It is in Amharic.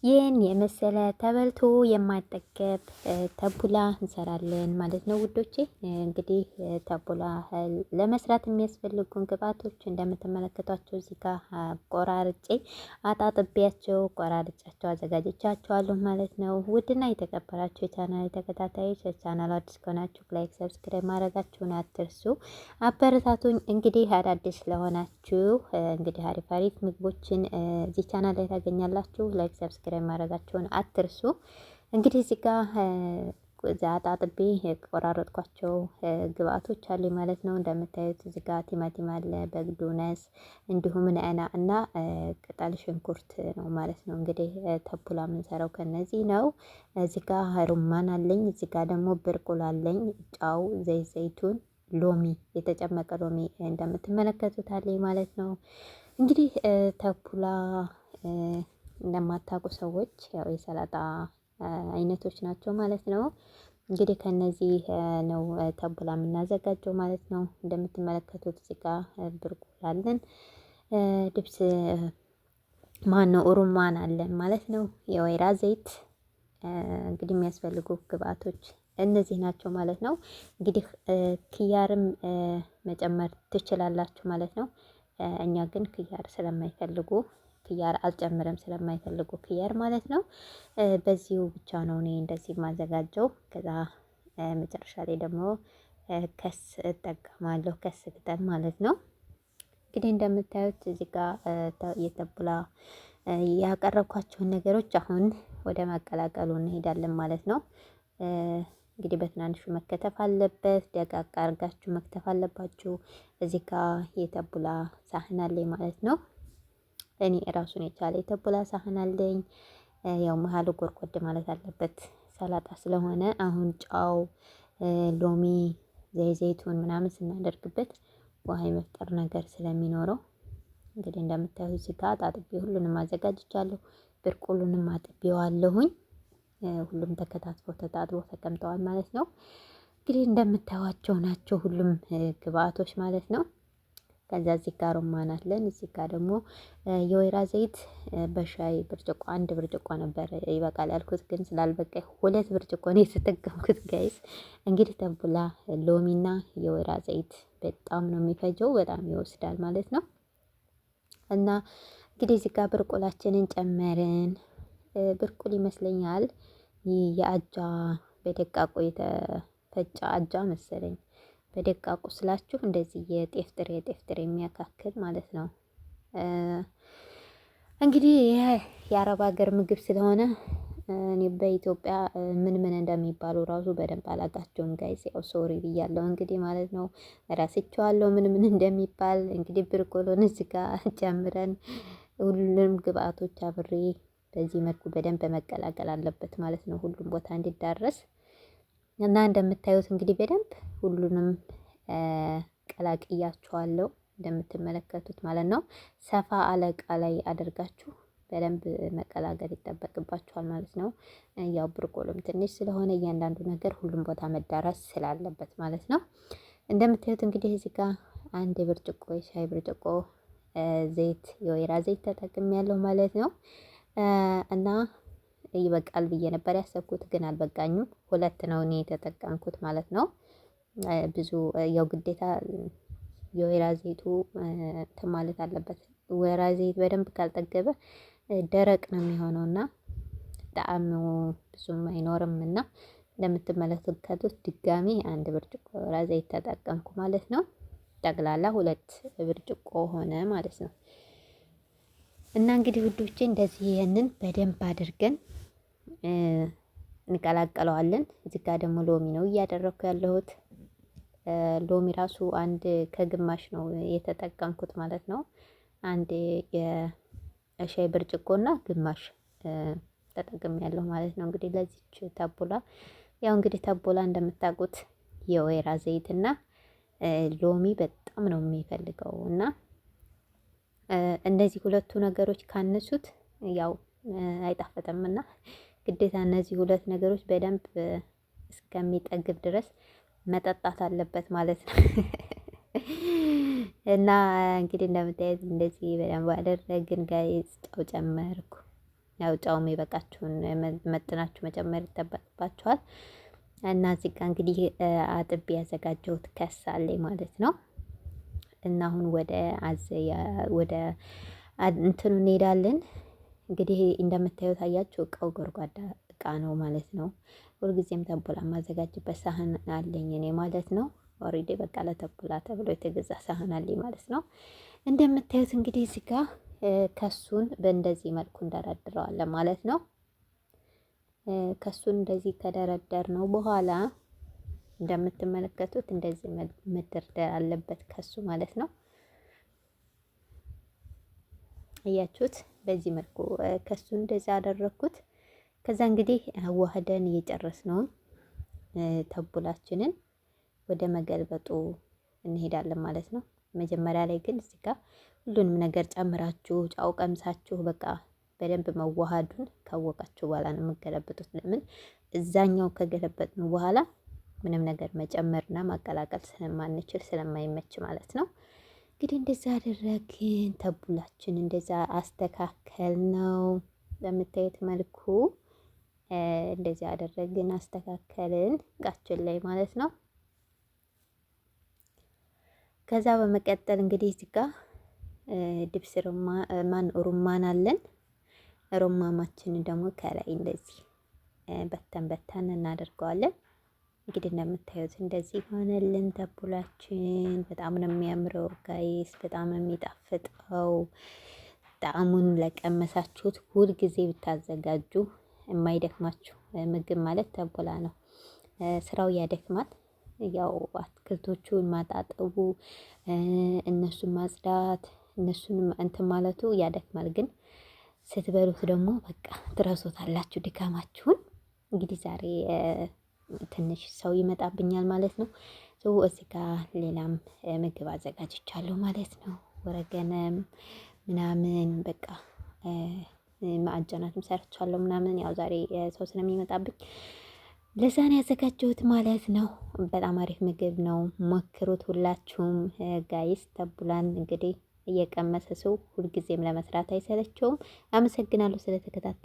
ይህን የመሰለ ተበልቶ የማይጠገብ ተቡላ እንሰራለን ማለት ነው ውዶቼ። እንግዲህ ተቡላ ለመስራት የሚያስፈልጉን ግብአቶች እንደምትመለከቷቸው እዚህ ጋር ቆራርጬ አጣጥቤያቸው ቆራርጫቸው አዘጋጅቻቸዋለሁ ማለት ነው። ውድና የተከበራችሁ የቻናል ተከታታዮች ቻናሉ አዲስ ከሆናችሁ ላይክ፣ ሰብስክራይብ ማድረጋችሁን አትርሱ። አበረታቱኝ። እንግዲህ አዳዲስ ስለሆናችሁ እንግዲህ አሪፍ አሪፍ ምግቦችን እዚህ ቻናል ላይ ታገኛላችሁ። ላይክ ሰብስክራይብ ማድረጋችሁን አትርሱ። እንግዲህ እዚህ ጋር አጣጥቤ የቆራረጥኳቸው ግብአቶች አሉ ማለት ነው። እንደምታዩት እዚህ ጋር ቲማቲም አለ፣ በግዱነስ እንዲሁም ነአና እና ቅጠል ሽንኩርት ነው ማለት ነው። እንግዲህ ተቡላ የምንሰራው ከነዚህ ነው። እዚህ ጋር ሩማን አለኝ፣ እዚህ ጋር ደግሞ ብርቁል አለኝ፣ ጫው፣ ዘይት ዘይቱን፣ ሎሚ የተጨመቀ ሎሚ እንደምትመለከቱት አለኝ ማለት ነው። እንግዲህ ተቡላ እንደማታውቁ ሰዎች ያው የሰላጣ አይነቶች ናቸው ማለት ነው። እንግዲህ ከነዚህ ነው ተቡላ የምናዘጋጀው ማለት ነው። እንደምትመለከቱት እዚህ ጋር ብርቁል አለን፣ ድብስ ማነው ሩማን አለን ማለት ነው። የወይራ ዘይት እንግዲህ የሚያስፈልጉ ግብአቶች እነዚህ ናቸው ማለት ነው። እንግዲህ ክያርም መጨመር ትችላላችሁ ማለት ነው። እኛ ግን ክያር ስለማይፈልጉ ክያር አልጨምርም ስለማይፈልጉ ክያር ማለት ነው። በዚሁ ብቻ ነው እኔ እንደዚህ የማዘጋጀው። ከዛ መጨረሻ ላይ ደግሞ ከስ እጠቀማለሁ፣ ከስ ቅጠል ማለት ነው። እንግዲህ እንደምታዩት እዚህ ጋር የተቡላ ያቀረብኳቸውን ነገሮች አሁን ወደ ማቀላቀሉ እንሄዳለን ማለት ነው። እንግዲህ በትናንሹ መከተፍ አለበት፣ ደቃቅ አድርጋችሁ መክተፍ አለባችሁ። እዚህ ጋር የተቡላ ሳህን አለኝ ማለት ነው። እኔ ራሱን የቻለ የተቡላ ሳህን አለኝ። ያው መሀሉ ጎርጎድ ማለት አለበት ሰላጣ ስለሆነ። አሁን ጫው፣ ሎሚ፣ ዘይት ዘይቱን ምናምን ስናደርግበት ውሃ የመፍጠር ነገር ስለሚኖረው እንግዲህ እንደምታዩት እዚህ ጋር አጣጥቤ ሁሉንም አዘጋጅቻለሁ። ብርቁሉንም አጥቤዋለሁኝ። ሁሉም ተከታትፎ ተጣጥቦ ተቀምጠዋል ማለት ነው። እንግዲህ እንደምታዩዋቸው ናቸው ሁሉም ግብአቶች ማለት ነው። ከዛ እዚህ ጋር ሮማን አለን። እዚህ ጋር ደግሞ የወይራ ዘይት በሻይ ብርጭቆ 1 ብርጭቆ ነበር ይበቃል ያልኩት፣ ግን ስላልበቃኝ 2 ብርጭቆ ነው የተጠቀምኩት ጋይስ። እንግዲህ ተቡላ ሎሚና የወይራ ዘይት በጣም ነው የሚፈጀው፣ በጣም ይወስዳል ማለት ነው። እና እንግዲህ እዚህ ጋር ብርቁላችንን ጨመርን። ብርቁል ይመስለኛል የአጃ በደቃቁ የተፈጨ አጃ መሰለኝ። በደቃቁ ስላችሁ እንደዚህ የጤፍ ጥሬ የሚያካክል ማለት ነው። እንግዲህ ይሄ የአረብ ሀገር ምግብ ስለሆነ እኔ በኢትዮጵያ ምን ምን እንደሚባሉ ራሱ በደንብ አላውቃቸውም ጋይስ። ያው ሶሪ ብያለሁ እንግዲህ ማለት ነው። እረስቸዋለሁ ምን ምን እንደሚባል። እንግዲህ ብርቁሉን እዚህ ጋር ጨምረን ሁሉንም ግብአቶች አብሬ በዚህ መልኩ በደንብ መቀላቀል አለበት ማለት ነው፣ ሁሉም ቦታ እንዲዳረስ እና እንደምታዩት እንግዲህ በደንብ ሁሉንም ቀላቅያቸዋለሁ እንደምትመለከቱት ማለት ነው። ሰፋ አለ እቃ ላይ አድርጋችሁ በደንብ መቀላቀል ይጠበቅባችኋል ማለት ነው። ያው ብርቁሉም ትንሽ ስለሆነ እያንዳንዱ ነገር ሁሉም ቦታ መዳረስ ስላለበት ማለት ነው። እንደምታዩት እንግዲህ እዚህ ጋር 1 ብርጭቆ የሻይ ብርጭቆ ዘይት የወይራ ዘይት ተጠቅሜያለሁ ማለት ነው። እና ይበቃል ብዬ ነበር ያሰብኩት፣ ግን አልበቃኝም። 2 ነው እኔ የተጠቀምኩት ማለት ነው። ብዙ ያው ግዴታ የወይራ ዘይቱ እንትን ማለት አለበት። ወይራ ዘይት በደንብ ካልጠገበ ደረቅ ነው የሚሆነውና ጣዕሙ ብዙም አይኖርም። እና እንደምትመለከቱት ድጋሚ 1 ብርጭቆ ወይራ ዘይት ተጠቀምኩ ማለት ነው። ጠቅላላ 2 ብርጭቆ ሆነ ማለት ነው። እና እንግዲህ ውዶቼ እንደዚህ ይሄንን በደንብ አድርገን እንቀላቀለዋለን። እዚህ ጋር ደግሞ ሎሚ ነው እያደረኩ ያለሁት። ሎሚ ራሱ 1 ከግማሽ ነው የተጠቀምኩት ማለት ነው። 1 የሻይ ብርጭቆና ግማሽ ተጠቅሜያለሁ ማለት ነው። እንግዲህ ለዚች ተቡላ ያው እንግዲህ ተቡላ እንደምታውቁት የወይራ ዘይትና ሎሚ በጣም ነው የሚፈልገው እና እነዚህ ሁለቱ ነገሮች ካነሱት ያው አይጣፈጥምና ግዴታ እነዚህ 2 ነገሮች በደንብ እስከሚጠግብ ድረስ መጠጣት አለበት ማለት ነው። እና እንግዲህ እንደምታዩት እንደዚህ በደንብ አደረግን ጋይስ። ጨው ጨመርኩ። ያው ጨውም የበቃችሁን መጥናችሁ መጨመር ይጠበቅባችኋል። እና እዚህ ጋር እንግዲህ አጥቤ ያዘጋጀሁት ከሳለኝ ማለት ነው። እና አሁን ወደ እንትኑ እንሄዳለን። እንግዲህ እንደምታዩት አያችሁ እቃው ጎድጓዳ እቃ ነው ማለት ነው። ሁልጊዜም ተንቦላ ማዘጋጅበት ሳህን አለኝ እኔ ማለት ነው። ኦሬዲ በቃ ለተንቦላ ተብሎ የተገዛ ሳህን አለኝ ማለት ነው። እንደምታዩት እንግዲህ እዚህ ጋር ከሱን በእንደዚህ መልኩ እንደረድረዋለን ማለት ነው። ከሱን እንደዚህ ከደረደር ነው በኋላ እንደምትመለከቱት እንደዚህ መደርደር አለበት ከሱ ማለት ነው። እያችሁት በዚህ መልኩ ከሱን እንደዚህ አደረኩት። ከዛ እንግዲህ አዋህደን እየጨረስነውን ተንቡላችንን ወደ መገልበጡ እንሄዳለን ማለት ነው። መጀመሪያ ላይ ግን እዚህ ጋር ሁሉንም ነገር ጨምራችሁ ጫው ቀምሳችሁ በቃ በደንብ መዋሃዱን ካወቃችሁ በኋላ ነው የምገለብጡት። ለምን እዛኛው ከገለበጥነው በኋላ ምንም ነገር መጨመርና ማቀላቀል ስለማንችል ስለማይመች ማለት ነው። እንግዲህ እንደዛ አደረግን፣ ተንቡላችን እንደዛ አስተካከል ነው በምታዩት መልኩ እንደዚህ አደረግን አስተካከልን እቃችን ላይ ማለት ነው። ከዛ በመቀጠል እንግዲህ እዚህ ጋር ድብስ ሩማን አለን። ሩማማችንን ደግሞ ከላይ እንደዚህ በተን በተን እናደርገዋለን። እንግዲህ እንደምታዩት እንደዚህ ሆነልን ተንቡላችን። በጣም ነው የሚያምረው ጋይስ፣ በጣም ነው የሚጣፍጠው። ጣዕሙን ለቀመሳችሁት ሁል ጊዜ ብታዘጋጁ የማይደክማችሁ ምግብ ማለት ተንቡላ ነው። ስራው ያደክማል። ያው አትክልቶቹን ማጣጠቡ፣ እነሱን ማጽዳት፣ እነሱን እንትን ማለቱ ያደክማል። ግን ስትበሉት ደግሞ በቃ ትረሱታላችሁ ድካማችሁን። እንግዲህ ዛሬ ትንሽ ሰው ይመጣብኛል ማለት ነው። እዚህ ጋር ሌላም ምግብ አዘጋጅቻለሁ ማለት ነው። ወረገነም ምናምን በቃ ማዕጀናትም ሰርቻለሁ ምናምን። ያው ዛሬ ሰው ስለሚመጣብኝ ለዛ ነው ያዘጋጀሁት ማለት ነው። በጣም አሪፍ ምግብ ነው፣ ሞክሩት ሁላችሁም ጋይስ። ተንቡላን እንግዲህ እየቀመሰ ሰው ሁልጊዜም ለመስራት አይሰለቸውም። አመሰግናለሁ ስለተከታተለ